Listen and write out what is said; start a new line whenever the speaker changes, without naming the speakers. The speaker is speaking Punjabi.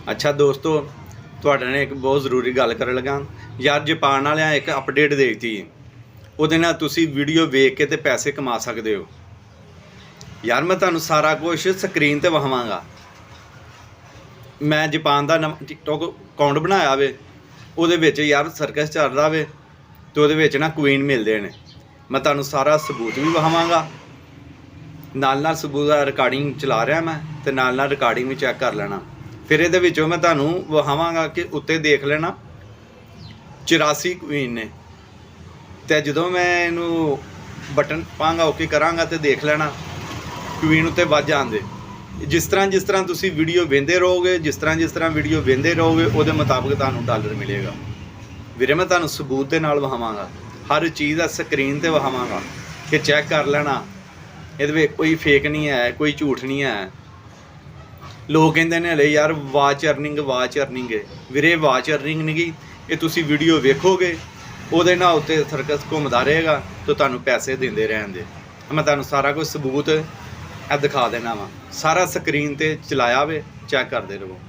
ਅੱਛਾ ਦੋਸਤੋ, ਤੁਹਾਡੇ ਨਾਲ ਇੱਕ ਬਹੁਤ ਜ਼ਰੂਰੀ ਗੱਲ ਕਰਨ ਲੱਗਾ ਯਾਰ। ਜਾਪਾਨ ਵਾਲਿਆਂ ਇੱਕ ਅਪਡੇਟ ਦੇ ਦਿੱਤੀ, ਉਹਦੇ ਨਾਲ ਤੁਸੀਂ ਵੀਡੀਓ ਵੇਖ ਕੇ ਤੇ ਪੈਸੇ ਕਮਾ ਸਕਦੇ ਹੋ। ਯਾਰ ਮੈਂ ਤੁਹਾਨੂੰ ਸਾਰਾ ਕੁਝ ਸਕਰੀਨ ਤੇ ਵਿਖਾਵਾਂਗਾ। ਮੈਂ ਜਾਪਾਨ ਦਾ ਨਵਾਂ ਟਿਕਟੋਕ ਅਕਾਊਂਟ ਬਣਾਇਆ ਵੇ, ਉਹਦੇ ਵਿੱਚ ਯਾਰ ਸਰਕਸ ਚੱਲਦਾ ਵੇ ਤੇ ਉਹਦੇ ਵਿੱਚ ਨਾ ਕੁਈਨ ਮਿਲਦੇ ਨੇ। ਮੈਂ ਤੁਹਾਨੂੰ ਸਾਰਾ ਸਬੂਤ ਵੀ ਵਿਖਾਵਾਂਗਾ, ਨਾਲ ਨਾਲ ਸਬੂਤ ਦਾ ਰਿਕਾਰਡਿੰਗ ਚਲਾ ਰਿਹਾ ਮੈਂ, ਤੇ ਨਾਲ ਨਾਲ ਰਿਕਾਰਡਿੰਗ ਵੀ ਚੈੱਕ ਕਰ ਲੈਣਾ। ਫਿਰ ਇਹਦੇ ਵਿੱਚੋਂ ਮੈਂ ਤੁਹਾਨੂੰ ਵਿਖਾਵਾਂਗਾ ਕਿ ਉੱਤੇ ਦੇਖ ਲੈਣਾ 84 ਕੁਈਨ ਨੇ, ਤੇ ਜਦੋਂ ਮੈਂ ਇਹਨੂੰ ਬਟਨ ਪਾਵਾਂਗਾ ਓਕੇ ਕਰਾਂਗਾ ਤੇ ਦੇਖ ਲੈਣਾ ਕੁਈਨ ਉੱਤੇ ਵੱਧ ਜਾਂਦੇ। ਜਿਸ ਤਰ੍ਹਾਂ ਤੁਸੀਂ ਵੀਡੀਓ ਵੇਖਦੇ ਰਹੋਗੇ, ਜਿਸ ਤਰ੍ਹਾਂ ਵੀਡੀਓ ਵੇਖਦੇ ਰਹੋਗੇ, ਉਹਦੇ ਮੁਤਾਬਕ ਤੁਹਾਨੂੰ ਡਾਲਰ ਮਿਲੇਗਾ। ਵੀਰੇ ਮੈਂ ਤੁਹਾਨੂੰ ਸਬੂਤ ਦੇ ਨਾਲ ਵਿਖਾਵਾਂਗਾ, ਹਰ ਚੀਜ਼ ਦਾ ਸਕਰੀਨ ਤੇ ਵਿਖਾਵਾਂਗਾ ਕਿ ਚੈੱਕ ਕਰ ਲੈਣਾ। ਇਹਦੇ ਵਿੱਚ ਕੋਈ ਫੇਕ ਨਹੀਂ ਹੈ, ਕੋਈ ਝੂਠ ਨਹੀਂ ਹੈ। ਲੋਕ ਕਹਿੰਦੇ ਨੇ ਹਲੇ ਯਾਰ ਵਾਚ ਅਰਨਿੰਗ ਹੈ। ਵੀਰੇ ਵਾਚ ਅਰਨਿੰਗ ਨਹੀਂ ਗੀ, ਇਹ ਤੁਸੀਂ ਵੀਡੀਓ ਵੇਖੋਗੇ ਉਹਦੇ ਨਾਲ ਉੱਤੇ ਸਰਕਸ ਘੁੰਮਦਾ ਰਹੇਗਾ ਤੇ ਤੁਹਾਨੂੰ ਪੈਸੇ ਦਿੰਦੇ ਰਹਿਣਗੇ। ਮੈਂ ਤੁਹਾਨੂੰ ਸਾਰਾ ਕੁਝ ਸਬੂਤ ਇਹ ਦਿਖਾ ਦੇਣਾ ਵਾ, ਸਾਰਾ ਸਕਰੀਨ ਤੇ ਚਲਾਇਆ ਵੇ, ਚੈੱਕ ਕਰਦੇ ਰਹੋ।